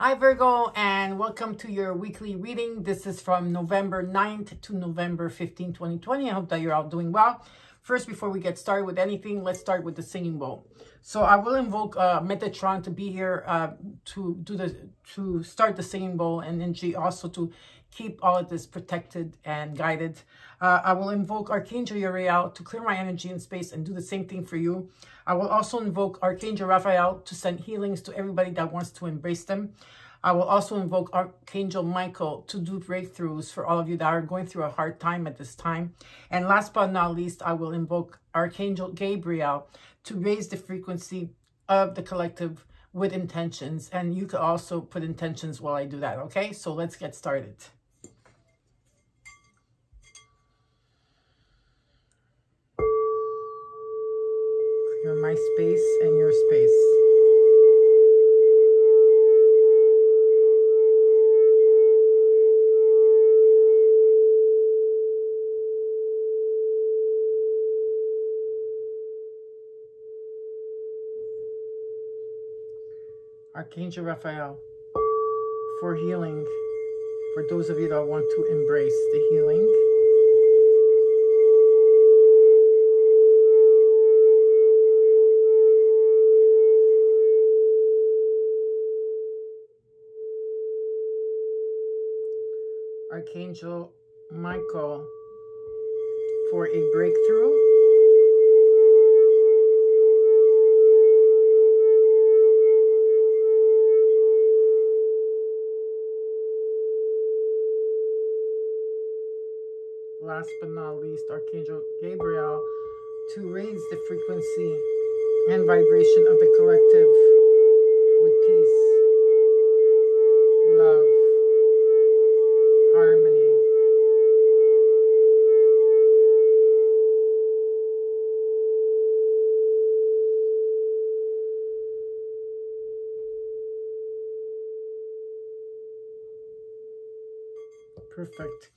Hi Virgo, and welcome to your weekly reading. This is from November 9th to November 15th, 2020. I hope that you're all doing well. First, before we get started with anything, let's start with the singing bowl. So I will invoke Metatron to be here to start the singing bowl, and energy also to keep all of this protected and guided. I will invoke Archangel Uriel to clear my energy in space and do the same thing for you. I will also invoke Archangel Raphael to send healings to everybody that wants to embrace them. I will also invoke Archangel Michael to do breakthroughs for all of you that are going through a hard time at this time. And last but not least, I will invoke Archangel Gabriel to raise the frequency of the collective with intentions. And you can also put intentions while I do that, okay? So let's get started. Clear my space and your space. Archangel Raphael, for healing, for those of you that want to embrace the healing. Archangel Michael, for a breakthrough. Last but not least, Archangel Gabriel to raise the frequency and vibration of the collective with peace, love, harmony. Perfect.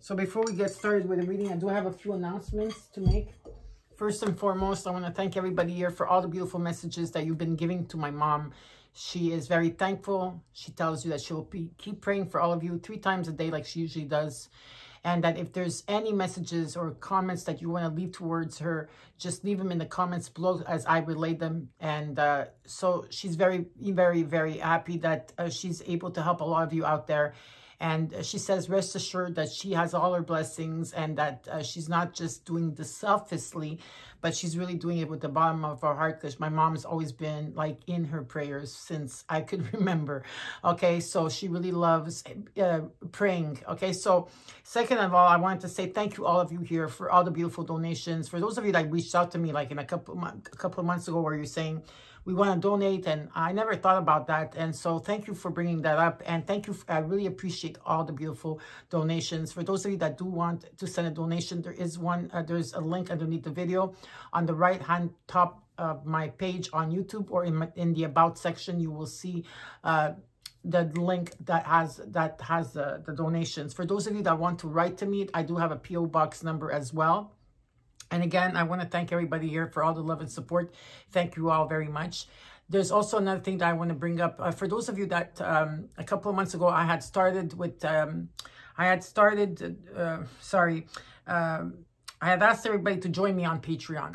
So before we get started with the reading, I do have a few announcements to make. First and foremost, I want to thank everybody here for all the beautiful messages that you've been giving to my mom. She is very thankful. She tells you that she'll keep praying for all of you 3 times a day like she usually does. And that if there's any messages or comments that you want to leave towards her, just leave them in the comments below as I relay them. And so she's very, very, very happy that she's able to help a lot of you out there. And she says, rest assured that she has all her blessings and that she's not just doing this selfishly, but she's really doing it with the bottom of her heart, because my mom has always been like in her prayers since I could remember. Okay, so she really loves praying. Okay, so second of all, I wanted to say thank you all of you here for all the beautiful donations. For those of you that reached out to me like in a couple of months ago where you're saying, we want to donate, and I never thought about that. And so thank you for bringing that up. And thank you. I really appreciate all the beautiful donations. For those of you that do want to send a donation, there is one. There's a link underneath the video on the right-hand top of my page on YouTube, or in the About section, you will see the link that has the donations. For those of you that want to write to me, I do have a P.O. Box number as well. And again, I want to thank everybody here for all the love and support. Thank you all very much. There's also another thing that I want to bring up. For those of you that a couple of months ago, I had asked everybody to join me on Patreon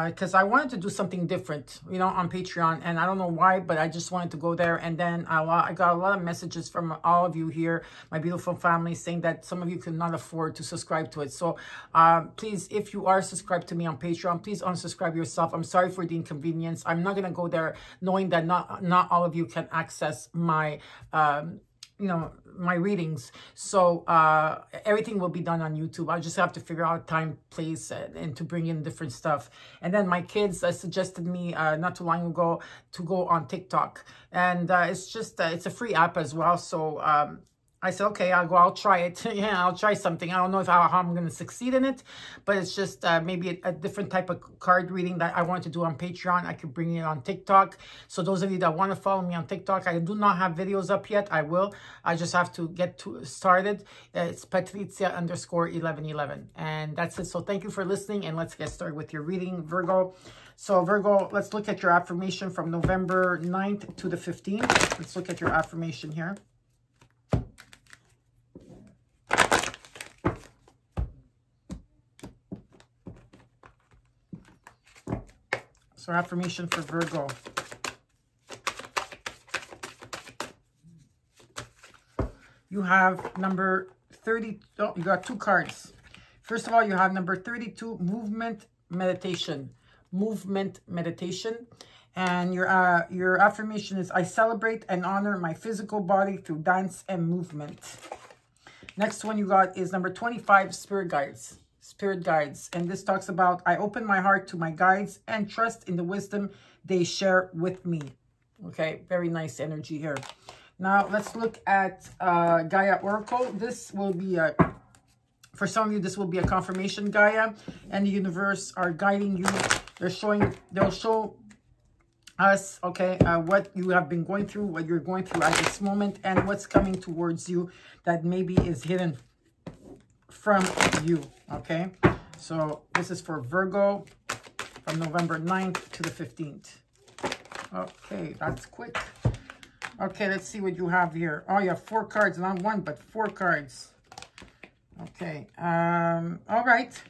because I wanted to do something different, you know, on Patreon. And I don't know why, but I just wanted to go there. And then I got a lot of messages from all of you here, my beautiful family, saying that some of you could not afford to subscribe to it. So please, if you are subscribed to me on Patreon, please unsubscribe yourself. I'm sorry for the inconvenience. I'm not going to go there knowing that not all of you can access my my readings. So everything will be done on YouTube. I just have to figure out time, place, and to bring in different stuff. And then my kids suggested me not too long ago to go on TikTok. And it's just, it's a free app as well. So I said, okay, I'll try it. Yeah, I'll try something. I don't know how I'm going to succeed in it, but it's just maybe a different type of card reading that I want to do on Patreon. I could bring it on TikTok. So those of you that want to follow me on TikTok, I do not have videos up yet. I will. I just have to get started. It's Patrizia_1111. And that's it. So thank you for listening, and let's get started with your reading, Virgo. So Virgo, let's look at your affirmation from November 9th to the 15th. Let's look at your affirmation here. So affirmation for Virgo. You have number 30. Oh, you got two cards. First of all, you have number 32, movement meditation. Movement meditation. And your affirmation is, I celebrate and honor my physical body through dance and movement. Next one you got is number 25, spirit guides. Spirit guides. And this talks about, I open my heart to my guides and trust in the wisdom they share with me. Okay, very nice energy here. Now let's look at Gaia Oracle. This will be for some of you, this will be a confirmation. Gaia and the universe are guiding you. They'll show us, okay, what you have been going through, what you're going through at this moment, and what's coming towards you that maybe is hidden from you. Okay, so this is for Virgo from November 9th to the 15th. Okay, that's quick. Okay, let's see what you have here. Oh, you have 4 cards, not 1 but 4 cards. Okay, all right.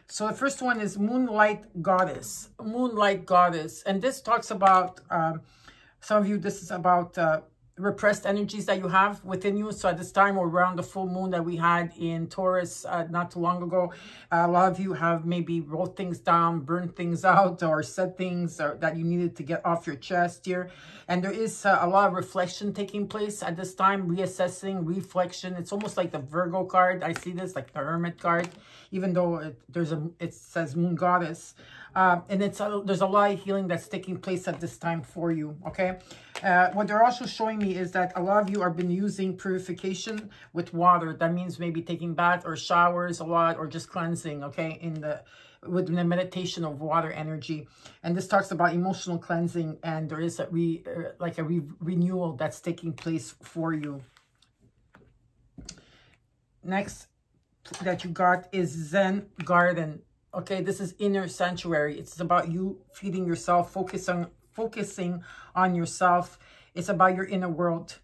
So the first one is Moonlight Goddess. Moonlight Goddess. And this talks about, some of you, this is about repressed energies that you have within you. So at this time, or around the full moon that we had in Taurus not too long ago, a lot of you have maybe wrote things down, burned things out, or said things that you needed to get off your chest here. And there is a lot of reflection taking place at this time, reassessing, reflection. It's almost like the Virgo card. I see this like the Hermit card, even though it says Moon Goddess. And there's a lot of healing that's taking place at this time for you, okay? What they're also showing me is that a lot of you have been using purification with water. That means maybe taking bath or showers a lot, or just cleansing, okay, with the meditation of water energy. And this talks about emotional cleansing, and there is a renewal that's taking place for you. Next that you got is Zen Garden. Okay, this is inner sanctuary. It's about you feeding yourself, focusing on yourself. It's about your inner world.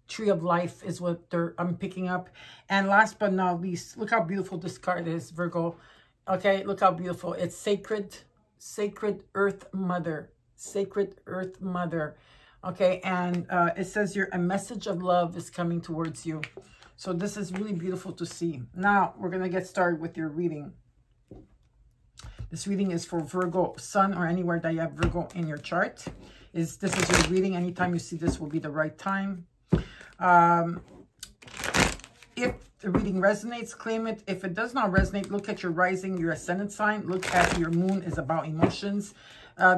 Tree of Life is what I'm picking up. And last but not least, look how beautiful this card is, Virgo. Okay, look how beautiful. It's Sacred Earth Mother. Sacred Earth Mother. Okay, and it says here, a message of love is coming towards you. So this is really beautiful to see. Now, we're going to get started with your reading. This reading is for Virgo Sun, or anywhere that you have Virgo in your chart. This is your reading. Anytime you see this will be the right time. If the reading resonates, claim it. If it does not resonate, look at your rising, your ascendant sign. Look at your moon is about emotions.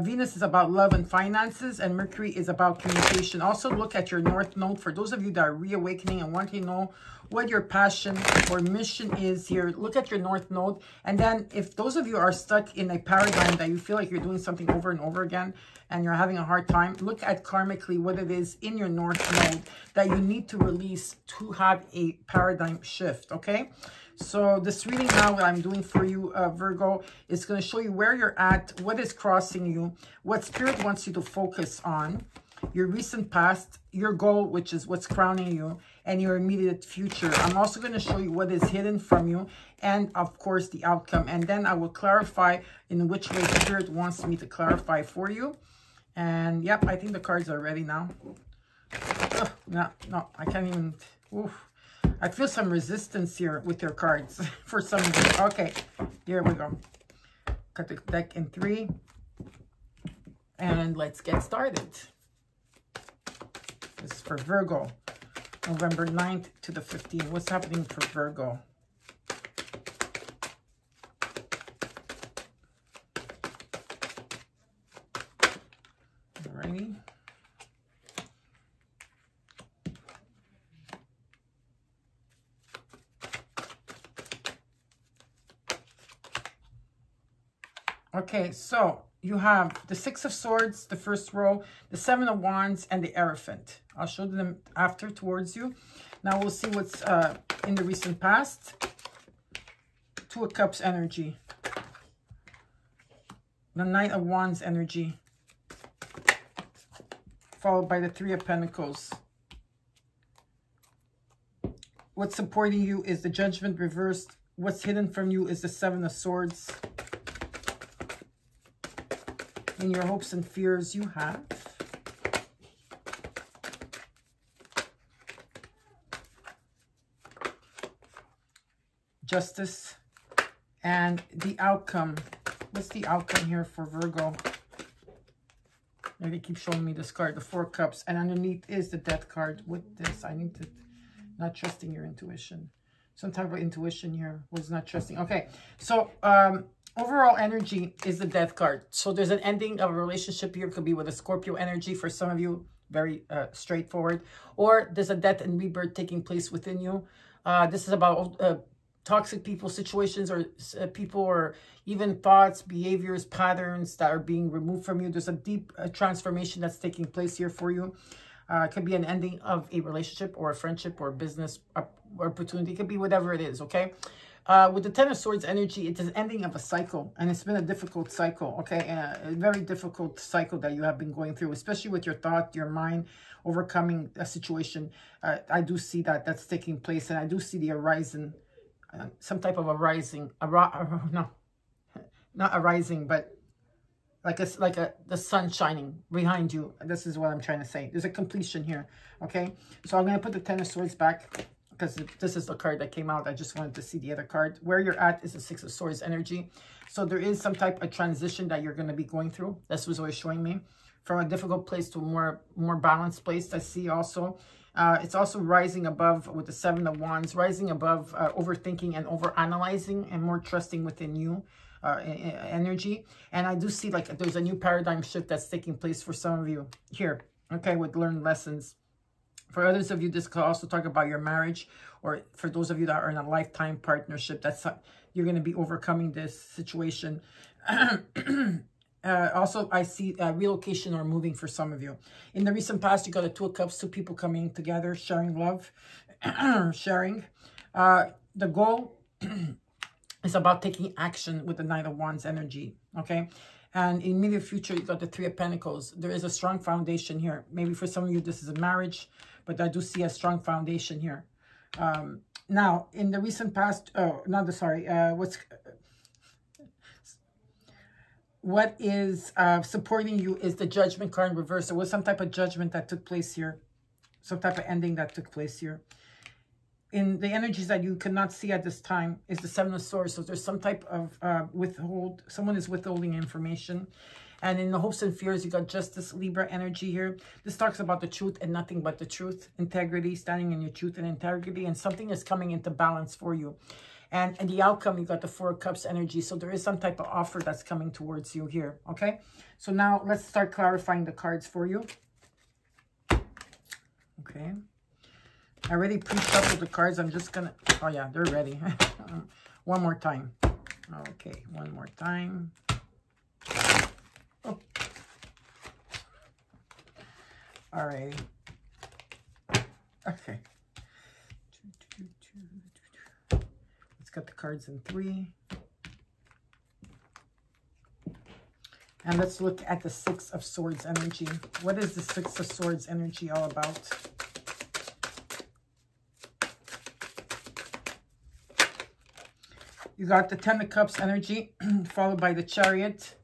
Venus is about love and finances, and Mercury is about communication. Also look at your North Node. For those of you that are reawakening and want to know what your passion or mission is here, look at your North Node. And then if those of you are stuck in a paradigm that you feel like you're doing something over and over again and you're having a hard time, look at karmically what it is in your North Node that you need to release to have a paradigm shift, okay? So this reading now that I'm doing for you, Virgo, is going to show you where you're at, what is crossing you, what Spirit wants you to focus on, your recent past, your goal, which is what's crowning you, and your immediate future. I'm also going to show you what is hidden from you, and of course the outcome. And then I will clarify in which way Spirit wants me to clarify for you. And yep, I think the cards are ready now. Ugh, no, I can't even. Oof. I feel some resistance here with your cards for some reason. Okay, here we go. Cut the deck in 3. And let's get started. This is for Virgo, November 9th to the 15th. What's happening for Virgo? Alrighty. Okay, so you have the Six of Swords, the first row, the Seven of Wands, and the Hierophant. I'll show them after towards you. Now we'll see what's in the recent past. Two of Cups energy. The Knight of Wands energy. Followed by the Three of Pentacles. What's supporting you is the Judgment reversed. What's hidden from you is the Seven of Swords. In your hopes and fears, you have Justice and the outcome. What's the outcome here for Virgo? They keep showing me this card, the Four of Cups, and underneath is the Death card. With this, I need to not trusting your intuition. Some type of intuition here was not trusting. Okay, so overall energy is the Death card. So there's an ending of a relationship here. It could be with a Scorpio energy for some of you, very straightforward. Or there's a death and rebirth taking place within you. This is about toxic people, situations, or people, or even thoughts, behaviors, patterns that are being removed from you. There's a deep transformation that's taking place here for you. It could be an ending of a relationship or a friendship or a business opportunity. It could be whatever it is, okay? With the Ten of Swords energy, it's an ending of a cycle, and it's been a difficult cycle, okay? A very difficult cycle that you have been going through, especially with your thought, your mind, overcoming a situation. I do see that that's taking place, and I do see the horizon, some type of a rising, no, not a rising, but the sun shining behind you. This is what I'm trying to say. There's a completion here, okay? So I'm going to put the Ten of Swords back because this is the card that came out. I just wanted to see the other card. Where you're at is the Six of Swords energy. So there is some type of transition that you're going to be going through. This was always showing me. From a difficult place to a more balanced place. I see also. It's also rising above with the Seven of Wands, rising above overthinking and overanalyzing and more trusting within you energy. And I do see like there's a new paradigm shift that's taking place for some of you here, okay, with learned lessons. For others of you, this could also talk about your marriage, or for those of you that are in a lifetime partnership, that's you're going to be overcoming this situation. Also, I see relocation or moving for some of you. In the recent past, you got a Two of Cups, two people coming together, sharing love, sharing. The goal is about taking action with the Knight of Wands energy, okay? And in immediate future, you got the Three of Pentacles. There is a strong foundation here. Maybe for some of you, this is a marriage, but I do see a strong foundation here. Now, in the recent past, what is supporting you is the Judgment card in reverse. There was some type of judgment that took place here. Some type of ending that took place here. In the energies that you cannot see at this time is the Seven of Swords. So there's some type of someone is withholding information. And in the hopes and fears, you got Justice, Libra energy here. This talks about the truth and nothing but the truth. Integrity, standing in your truth and integrity. And something is coming into balance for you. And the outcome, you got the Four of Cups energy. So there is some type of offer that's coming towards you here. Okay. So now let's start clarifying the cards for you. Okay. I already pre-shuffled the cards. I'm just going to... Oh, yeah. They're ready. One more time. Okay. One more time. Oh. All right. Okay. Got the cards in 3. And let's look at the Six of Swords energy. What is the Six of Swords energy all about? You got the Ten of Cups energy, followed by the Chariot.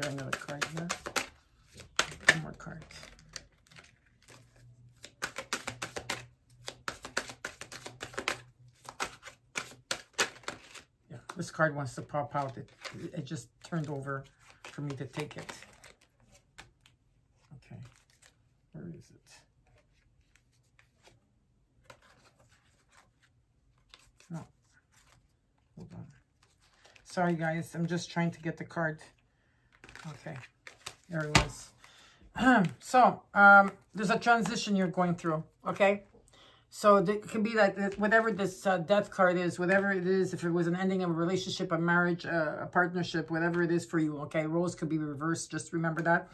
Another card here. One more card. Yeah, this card wants to pop out. It just turned over for me to take it. Okay, where is it? No, hold on. Sorry guys, I'm just trying to get the card. Okay, there it was. So, there's a transition you're going through, okay? So it can be like whatever this death card is, whatever it is, if it was an ending of a relationship, a marriage, a partnership, whatever it is for you, okay? Roles could be reversed, just remember that.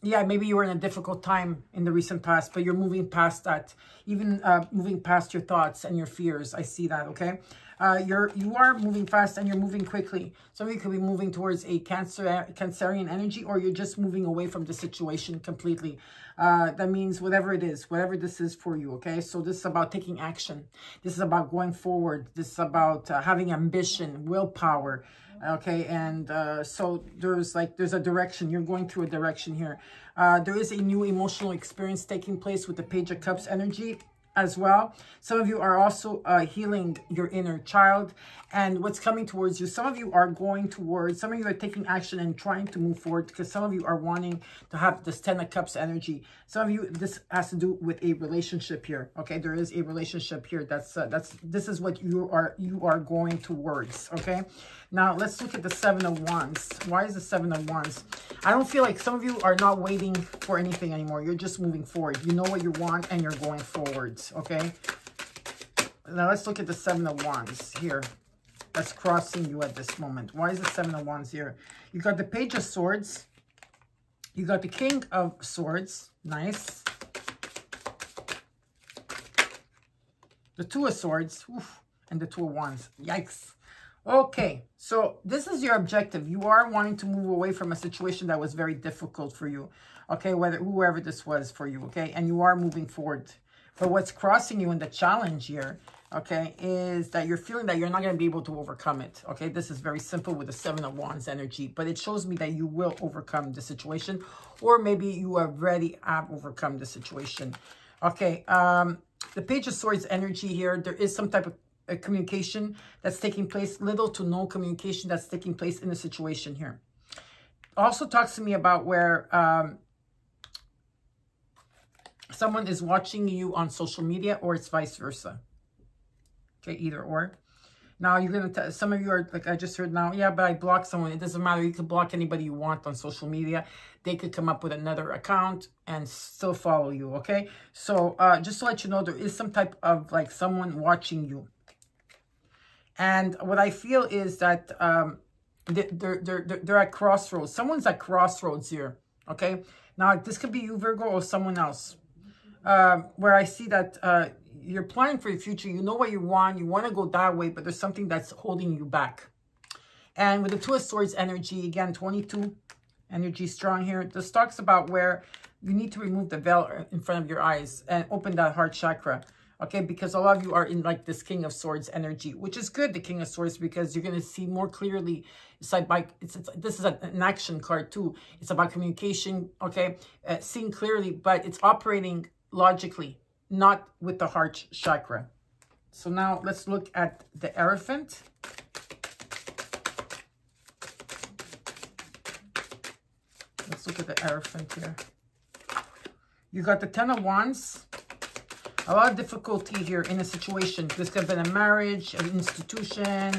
Yeah, maybe you were in a difficult time in the recent past, but you're moving past that, even moving past your thoughts and your fears. I see that, okay? You are moving fast and you're moving quickly. Some of you could be moving towards a Cancerian energy, or you're just moving away from the situation completely. That means whatever it is, whatever this is for you, okay? So this is about taking action. This is about going forward. This is about having ambition, willpower, okay? And so there's a direction. You're going through a direction here. There is a new emotional experience taking place with the Page of Cups energy as well. Some of you are also healing your inner child and what's coming towards you. Some of you are going towards, some of you are taking action and trying to move forward, because some of you are wanting to have this 10 of Cups energy. Some of you, this has to do with a relationship here, okay? There is a relationship here. This is what you are going towards, okay? Now let's look at the 7 of Wands. Why is the 7 of Wands? I don't feel like some of you are not waiting for anything anymore. You're just moving forward. You know what you want and you're going forwards, okay? Now let's look at the 7 of Wands here. That's crossing you at this moment. Why is the 7 of Wands here? You got the Page of Swords. You got the King of Swords. Nice. The 2 of Swords. Oof, and the 2 of Wands. Yikes. Okay, so this is your objective. You are wanting to move away from a situation that was very difficult for you. Okay, whoever this was for you, okay? And you are moving forward. But what's crossing you in the challenge here, okay, is that you're feeling that you're not going to be able to overcome it. Okay, this is very simple with the 7 of Wands energy, but it shows me that you will overcome the situation, or maybe you already have overcome the situation. Okay, the Page of Swords energy here, there is some type of communication that's taking place, little to no communication that's taking place in the situation here. Also talks to me about where someone is watching you on social media, or it's vice versa. Okay, either or. Now you're going to, some of you are like, I just heard now, yeah, but I blocked someone. It doesn't matter. You can block anybody you want on social media. They could come up with another account and still follow you, okay? So just to let you know, there is some type of like someone watching you. And what I feel is that they're at crossroads. Someone's at crossroads here, okay? Now, this could be you, Virgo, or someone else. Where I see that you're planning for the future. You know what you want. You want to go that way, but there's something that's holding you back. And with the 2 of Swords energy, again, 22 energy strong here. This talks about where you need to remove the veil in front of your eyes and open that heart chakra. Okay, because a lot of you are in like this King of Swords energy, which is good, the King of Swords, because you're going to see more clearly. It's like this is an action card too. It's about communication, okay, seeing clearly, but it's operating logically, not with the heart chakra. So now let's look at the Elephant. Let's look at the Elephant here. You got the 10 of Wands. A lot of difficulty here in a situation. This could have been a marriage, an institution,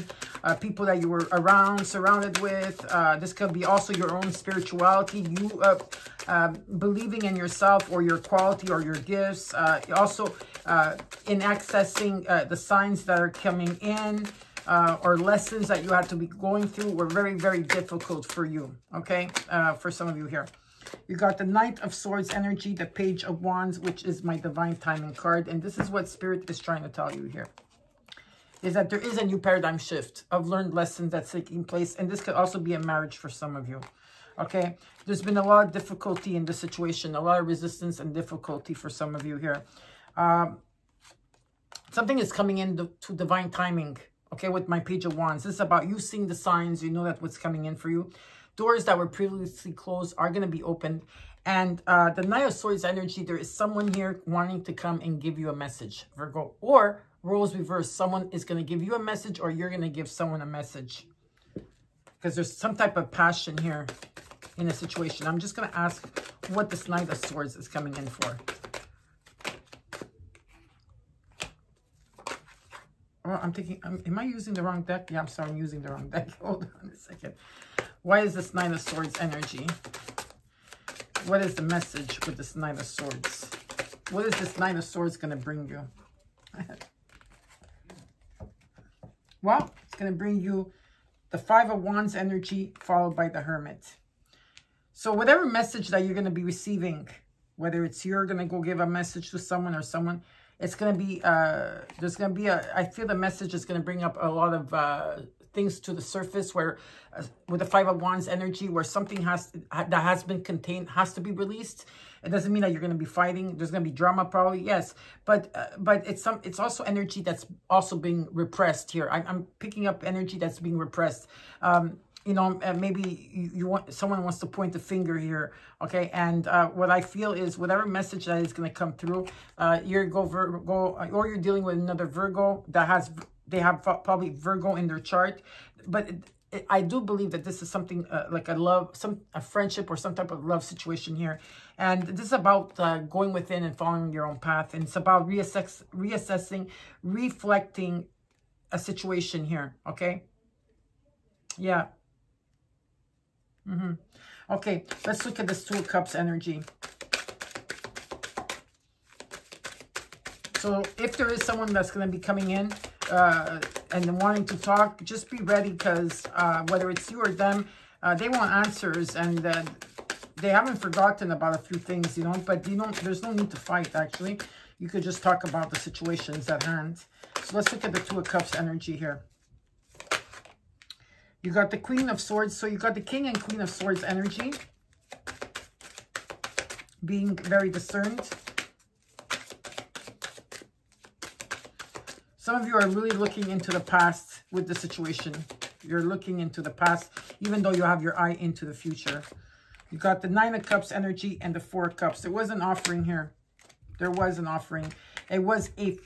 people that you were around, surrounded with. This could be also your own spirituality, you believing in yourself or your quality or your gifts. Also in accessing the signs that are coming in or lessons that you had to be going through were very, very difficult for you, okay, for some of you here. You got the Knight of Swords energy, the Page of Wands, which is my divine timing card. And this is what Spirit is trying to tell you here, is that there is a new paradigm shift of learned lessons that's taking place. And this could also be a marriage for some of you. Okay, there's been a lot of difficulty in this situation, a lot of resistance and difficulty for some of you here. Something is coming in to divine timing, okay, with my Page of Wands. This is about you seeing the signs. You know that what's coming in for you. Doors that were previously closed are going to be opened. And the Knight of Swords energy, there is someone here wanting to come and give you a message, Virgo. Or roles reverse, someone is going to give you a message, or you're going to give someone a message. Because there's some type of passion here in a situation. I'm just going to ask what this Knight of Swords is coming in for. Oh, I'm thinking, am I using the wrong deck? Yeah, I'm sorry, I'm using the wrong deck. Hold on a second. Why is this Knight of Swords energy? What is the message with this Knight of Swords? What is this Knight of Swords going to bring you? Well, it's going to bring you the Five of Wands energy followed by the Hermit. So whatever message that you're going to be receiving, whether it's you're going to go give a message to someone or someone, it's going to be, there's going to be I feel the message is going to bring up a lot of things to the surface where, with the Five of Wands energy, where something that has been contained has to be released. It doesn't mean that you're going to be fighting. There's going to be drama probably, yes. But it's also energy that's also being repressed here. I'm picking up energy that's being repressed. You know, maybe someone wants to point the finger here, okay? And what I feel is whatever message that is going to come through, you're Virgo, or you're dealing with another Virgo that they have probably Virgo in their chart. But I do believe that this is something like a friendship or some type of love situation here. And this is about going within and following your own path. And it's about reassessing, reflecting a situation here, okay? Yeah. Okay, let's look at this Two of Cups energy. So if there is someone that's going to be coming in and wanting to talk, just be ready, because whether it's you or them, they want answers, and they haven't forgotten about a few things, you know, but you know, there's no need to fight, actually. You could just talk about the situations at hand. So let's look at the Two of Cups energy here. You got the Queen of Swords. So you got the King and Queen of Swords energy. Being very discerned. Some of you are really looking into the past with the situation. You're looking into the past, even though you have your eye into the future. You got the Nine of Cups energy and the Four of Cups. There was an offering here. There was an offering. It was a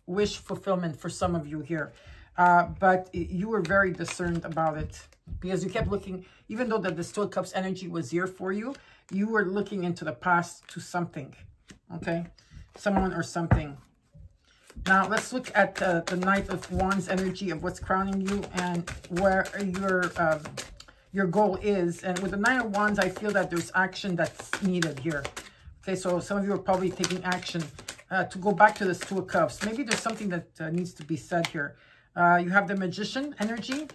wish fulfillment for some of you here. But you were very discerned about it, because you kept looking, even though that the Two of Cups energy was here for you, you were looking into the past to something, okay? Someone or something. Now, let's look at the Knight of Wands energy of what's crowning you and where your goal is. And with the Nine of Wands, I feel that there's action that's needed here. Okay, so some of you are probably taking action to go back to this Two of Cups. Maybe there's something that needs to be said here. You have the Magician energy.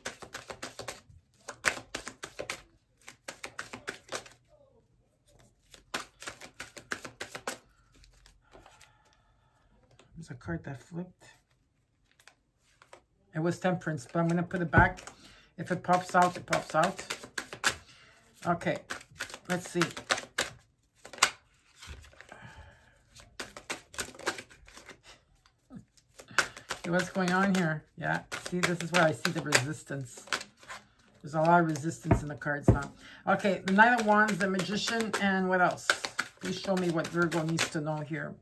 There's a card that flipped. It was Temperance, but I'm going to put it back. If it pops out, it pops out. Okay, let's see. What's going on here? Yeah, see, this is where I see the resistance. There's a lot of resistance in the cards now. Okay, the Knight of Wands, the Magician, and what else? Please show me what Virgo needs to know here.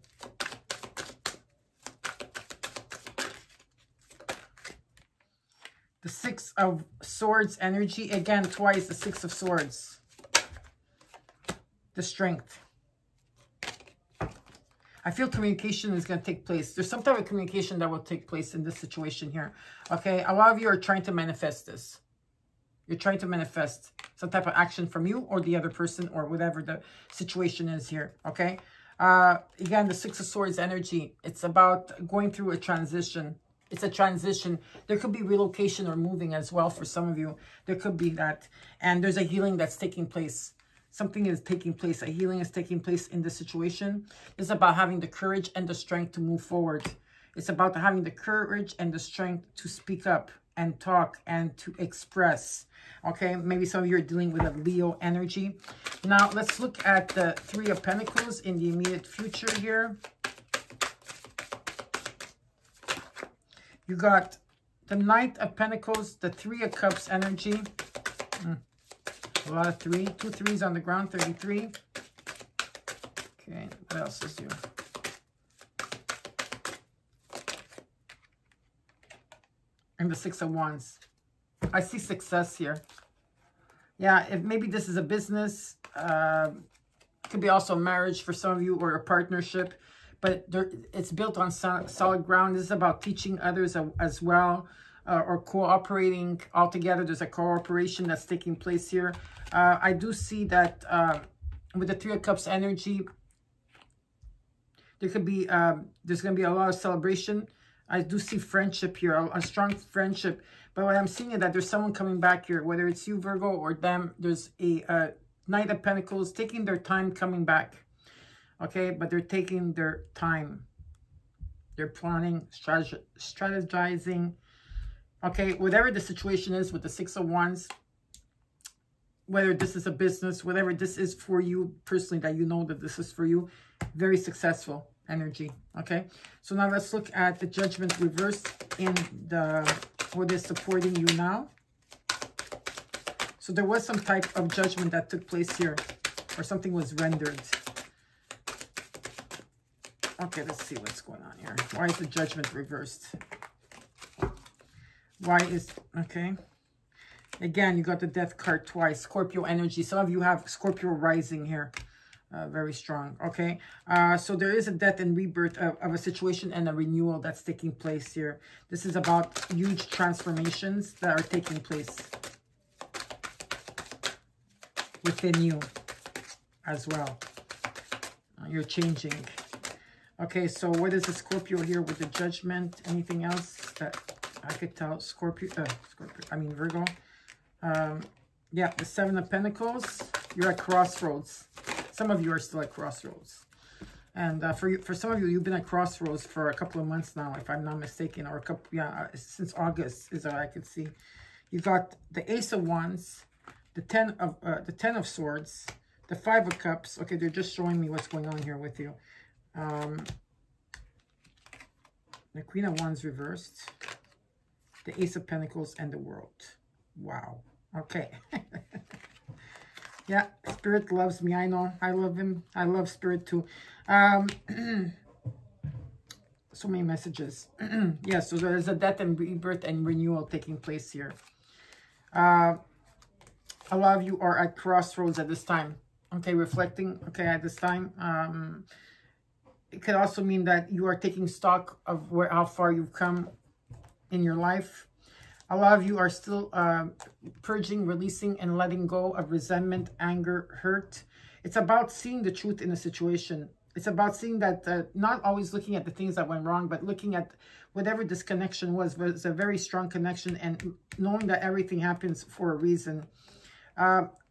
The Six of Swords energy. Again, twice the Six of Swords. The Strength. I feel communication is going to take place. There's some type of communication that will take place in this situation here. Okay, a lot of you are trying to manifest this. You're trying to manifest some type of action from you or the other person or whatever the situation is here. Okay, again, the Six of Swords energy. It's about going through a transition. It's a transition. There could be relocation or moving as well for some of you. There could be that. And there's a healing that's taking place. Something is taking place. A healing is taking place in this situation. It's about having the courage and the strength to move forward. It's about having the courage and the strength to speak up and talk and to express. Okay, maybe some of you are dealing with a Leo energy. Now, let's look at the Three of Pentacles in the immediate future here. You got the Knight of Pentacles, the Three of Cups energy. A lot of 3. 2 3s on the ground, 33. Okay, what else is here? And the Six of Wands. I see success here. Yeah, if maybe this is a business. Could be also a marriage for some of you, or a partnership. But it's built on solid ground. This is about teaching others as well. Or cooperating all together. There's a cooperation that's taking place here. I do see that with the Three of Cups energy, there could be, there's going to be a lot of celebration. I do see friendship here, a strong friendship. But what I'm seeing is that there's someone coming back here, whether it's you, Virgo, or them. There's a Knight of Pentacles taking their time coming back. Okay, but they're taking their time. They're planning, strategizing. Okay, whatever the situation is with the Six of Wands, whether this is a business, whatever this is for you personally, that you know that this is for you, very successful energy. Okay, so now let's look at the Judgment reversed in the, what is supporting you now. So there was some type of judgment that took place here, or something was rendered. Okay, let's see what's going on here. Why is the Judgment reversed? Why is, okay. Again, you got the Death card twice. Scorpio energy. Some of you have Scorpio rising here. Very strong. Okay. So there is a death and rebirth of a situation and a renewal that's taking place here. This is about huge transformations that are taking place within you as well. You're changing. Okay, so what is the Scorpio here with the Judgment? Anything else that I could tell? Virgo. Yeah, the Seven of Pentacles. You're at crossroads. Some of you are still at crossroads. And for some of you, you've been at crossroads for a couple of months now, if I'm not mistaken, or a couple, since August is what I could see. You got the Ace of Wands, the Ten of Swords, the Five of Cups. Okay, they're just showing me what's going on here with you. The Queen of Wands reversed, the Ace of Pentacles, and the World. Wow. Okay. Yeah, Spirit loves me. I know. I love him. I love Spirit too. So many messages. Yeah, so there's a death and rebirth and renewal taking place here. A lot of you are at crossroads at this time. Okay, reflecting. Okay, at this time. It could also mean that you are taking stock of how far you've come in your life. A lot of you are still purging, releasing, and letting go of resentment, anger, hurt. It's about seeing the truth in a situation. It's about seeing that, not always looking at the things that went wrong, but looking at whatever this connection was a very strong connection, and knowing that everything happens for a reason.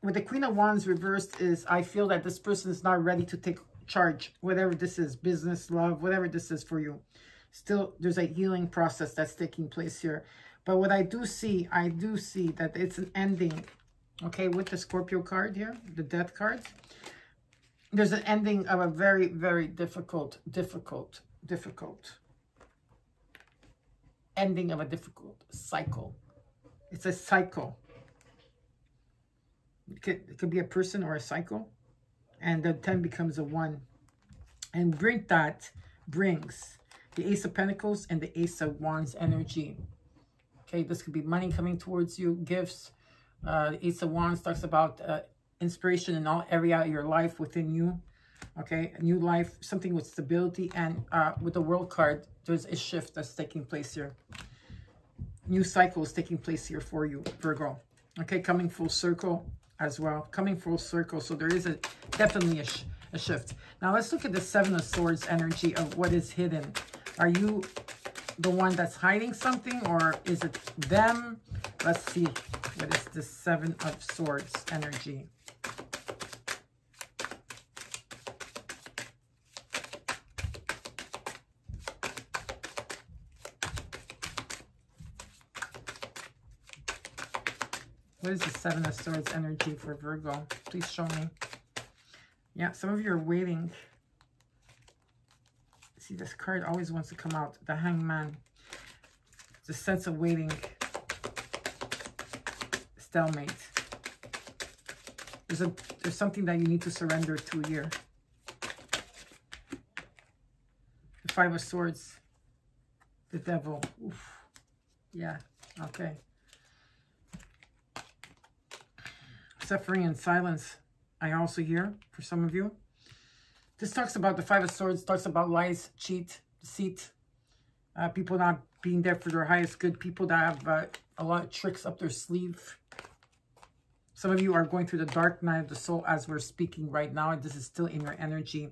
With the Queen of Wands reversed is, I feel that this person is not ready to take charge, whatever this is, business, love, whatever this is for you. Still, there's a healing process that's taking place here. But what I do see that it's an ending, okay, with the Scorpio card here, the Death card. There's an ending of a very, very difficult ending of a difficult cycle. It's a cycle. It could be a person or a cycle. And the 10 becomes a 1. And brings the Ace of Pentacles and the Ace of Wands energy. Okay, this could be money coming towards you, gifts. The Ace of Wands talks about inspiration in all area of your life within you. Okay, a new life, something with stability. And with the World card, there's a shift that's taking place here. New cycles taking place here for you, Virgo. Okay, coming full circle as well. Coming full circle. So there is definitely a shift. Now let's look at the Seven of Swords energy of what is hidden. Are you the one that's hiding something, or is it them? Let's see. What is the Seven of Swords energy? What is the Seven of Swords energy for Virgo? Please show me. Yeah, some of you are waiting. See, this card always wants to come out. The Hangman. It's a sense of waiting. Stalemate. There's something that you need to surrender to here. The Five of Swords. The Devil. Oof. Yeah, okay. Suffering and silence, I also hear for some of you. This talks about the Five of Swords, talks about lies, deceit, people not being there for their highest good, people that have a lot of tricks up their sleeve. Some of you are going through the dark night of the soul as we're speaking right now. And this is still in your energy.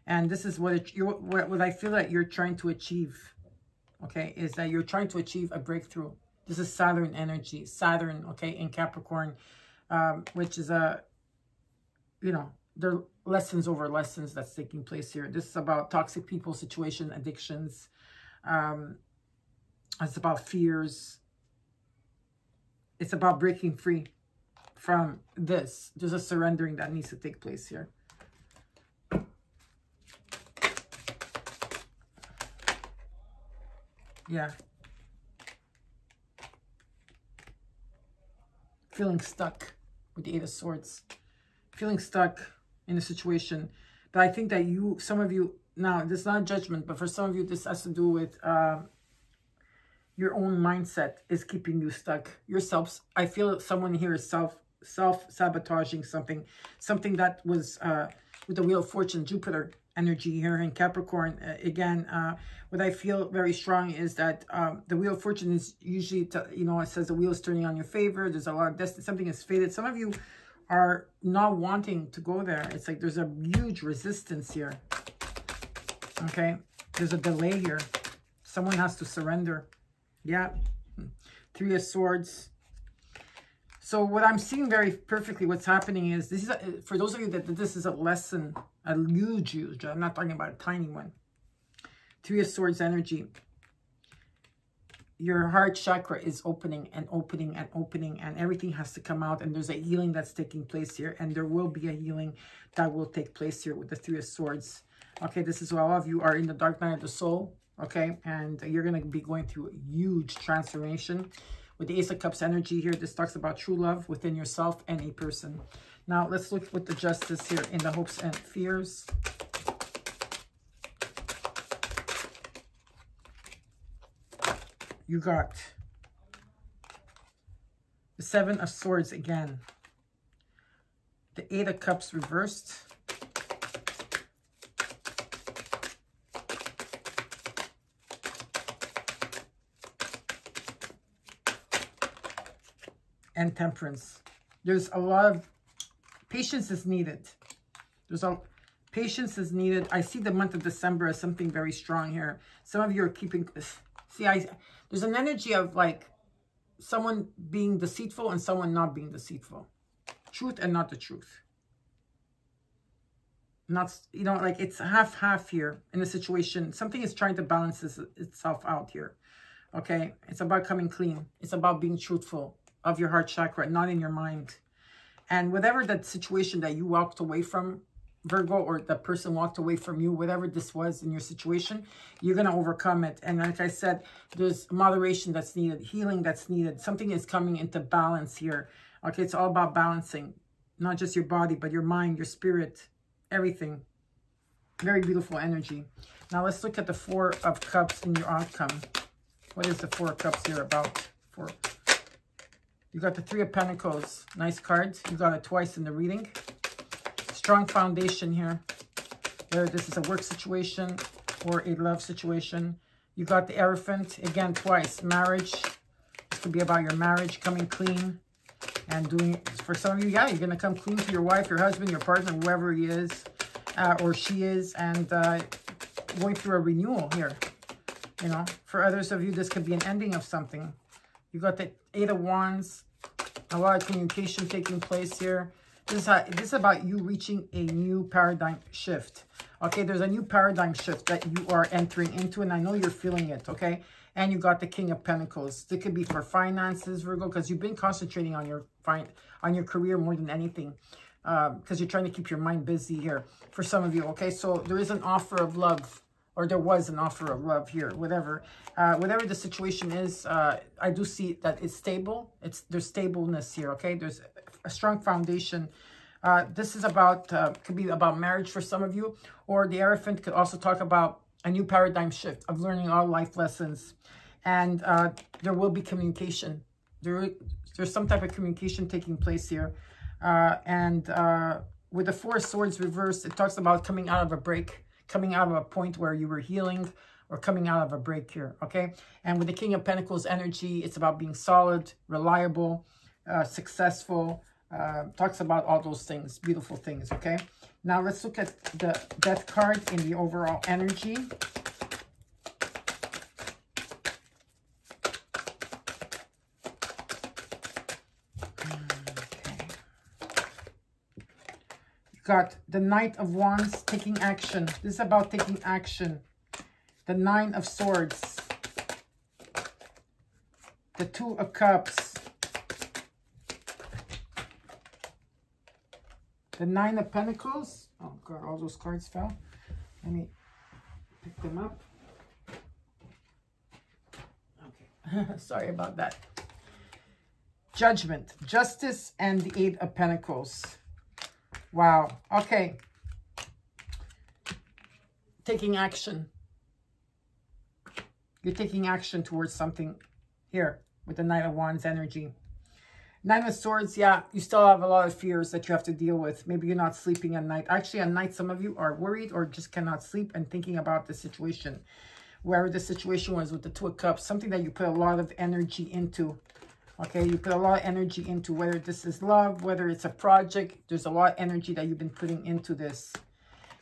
And this is what I feel that you're trying to achieve. Okay, is that you're trying to achieve a breakthrough. This is Saturn energy. Saturn, okay, in Capricorn, which is there are lessons over lessons that's taking place here. This is about toxic people, situation, addictions. It's about fears. It's about breaking free from this. There's a surrendering that needs to take place here. Yeah. Feeling stuck with the Eight of Swords. Feeling stuck in a situation. But I think that some of you, now this is not a judgment, but for some of you this has to do with your own mindset is keeping you stuck. Yourselves, I feel someone here is self-sabotaging something that was with the Wheel of Fortune, Jupiter energy here in Capricorn. Again, what I feel very strong is that the Wheel of Fortune is usually, it says the wheel is turning on your favor. There's a lot of destiny. Something is fated. Some of you are not wanting to go there. It's like there's a huge resistance here. Okay. There's a delay here. Someone has to surrender. Yeah. Three of Swords. So what I'm seeing very perfectly, what's happening is, this is for those of you that this is a lesson, a huge, I'm not talking about a tiny one. Three of Swords energy. Your heart chakra is opening and opening and opening, and everything has to come out, and there's a healing that's taking place here, and there will be a healing that will take place here with the Three of Swords. Okay, this is why all of you are in the dark night of the soul, okay, and you're going to be going through a huge transformation. With the Ace of Cups energy here, this talks about true love within yourself and a person. Now, let's look with the Justice here in the hopes and fears. You got the Seven of Swords again. The Eight of Cups reversed. And Temperance. There's a lot of patience is needed. Patience is needed. I see the month of December as something very strong here. Some of you are keeping, see, there's an energy of like someone being deceitful and someone not being deceitful. Truth and not the truth. Not, like it's half here in the situation. Something is trying to balance itself out here. Okay. It's about coming clean. It's about being truthful of your heart chakra, not in your mind. And whatever that situation that you walked away from, Virgo, or the person walked away from you, whatever this was in your situation, you're going to overcome it. And like I said, there's moderation that's needed, healing that's needed. Something is coming into balance here. Okay, it's all about balancing, not just your body, but your mind, your spirit, everything. Very beautiful energy. Now let's look at the Four of Cups in your outcome. What is the Four of Cups here about? You got the Three of Pentacles. Nice cards. You got it twice in the reading. Strong foundation here. Whether this is a work situation or a love situation. You got the Hierophant. Again, twice. Marriage. This could be about your marriage. Coming clean. And doing, for some of you, yeah, you're going to come clean to your wife, your husband, your partner, whoever he is or she is. And going through a renewal here. For others of you, this could be an ending of something. You got the Eight of Wands, a lot of communication taking place here. This is about you reaching a new paradigm shift. Okay, there's a new paradigm shift that you are entering into, and I know you're feeling it, okay? And you got the King of Pentacles. This could be for finances, Virgo, because you've been concentrating on your career more than anything, because you're trying to keep your mind busy here for some of you, okay? So there is an offer of love. Or there was an offer of love here, whatever. Whatever the situation is, I do see that it's stable. There's stableness here, okay? There's a strong foundation. This is about, could be about marriage for some of you. Or the Hierophant could also talk about a new paradigm shift of learning all life lessons. And there will be communication. There's some type of communication taking place here. With the Four of Swords reversed, it talks about coming out of a break. Coming out of a point where you were healing, or coming out of a break here, okay? And with the King of Pentacles energy, it's about being solid, reliable, successful, Talks about all those things, beautiful things, okay? Now let's look at the Death card in the overall energy. Got the Knight of Wands, taking action. This is about taking action. The Nine of Swords. The Two of Cups. The Nine of Pentacles. Oh God, all those cards fell. Let me pick them up. Okay, sorry about that. Judgment, Justice, and the Eight of Pentacles. Wow. Okay. Taking action. You're taking action towards something here with the Knight of Wands energy. Nine of Swords, yeah, you still have a lot of fears that you have to deal with. Maybe you're not sleeping at night. Actually, at night, some of you are worried or just cannot sleep and thinking about the situation. Wherever the situation was with the Two of Cups, something that you put a lot of energy into. Okay, you put a lot of energy into, whether this is love, whether it's a project. There's a lot of energy that you've been putting into this.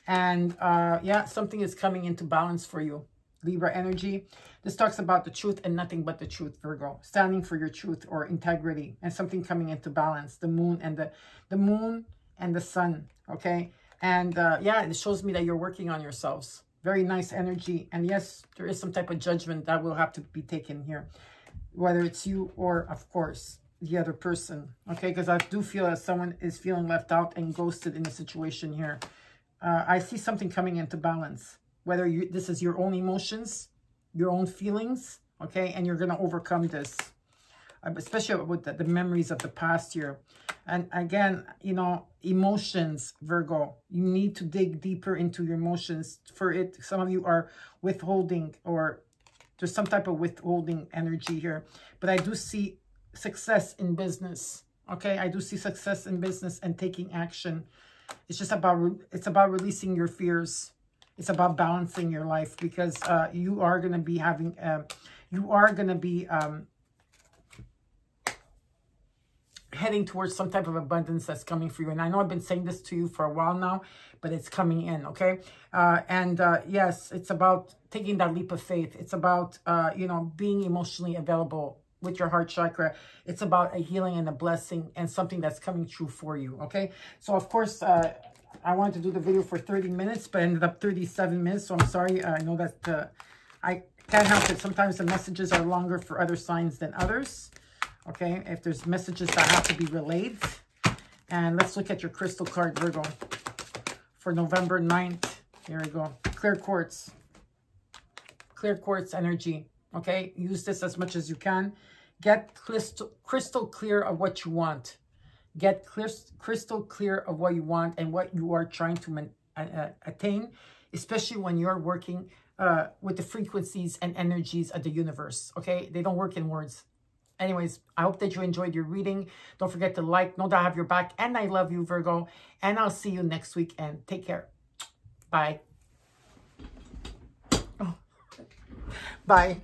And yeah, something is coming into balance for you. Libra energy. This talks about the truth and nothing but the truth, Virgo. Standing for your truth or integrity and something coming into balance. The moon and the sun. Okay. And yeah, it shows me that you're working on yourselves. Very nice energy. And yes, there is some type of judgment that will have to be taken here. Whether it's you or, of course, the other person. Okay, because I do feel that someone is feeling left out and ghosted in a situation here. I see something coming into balance. Whether this is your own emotions, your own feelings, okay? And you're going to overcome this. Especially with the memories of the past year. And again, you know, emotions, Virgo. You need to dig deeper into your emotions. For it, some of you are withholding or... There's some type of withholding energy here. But I do see success in business. Okay? I do see success in business and taking action. It's just about, it's about releasing your fears. It's about balancing your life because you are going to be having, heading towards some type of abundance that's coming for you. And I know I've been saying this to you for a while now, but it's coming in, okay? Yes, it's about taking that leap of faith. It's about, you know, being emotionally available with your heart chakra. It's about a healing and a blessing and something that's coming true for you, okay? So, of course, I wanted to do the video for 30 minutes, but ended up 37 minutes. So I'm sorry. I know that I can't help it. Sometimes the messages are longer for other signs than others. Okay, if there's messages that have to be relayed. And let's look at your crystal card, Virgo, for November 9th. Here we go. Clear quartz. Clear quartz energy. Okay, use this as much as you can. Get crystal clear of what you want. Get crystal clear of what you want and what you are trying to attain, especially when you're working with the frequencies and energies of the universe. Okay, they don't work in words. Anyways, I hope that you enjoyed your reading. Don't forget to like. Know that I have your back. And I love you, Virgo. And I'll see you next week. And take care. Bye. Oh. Bye.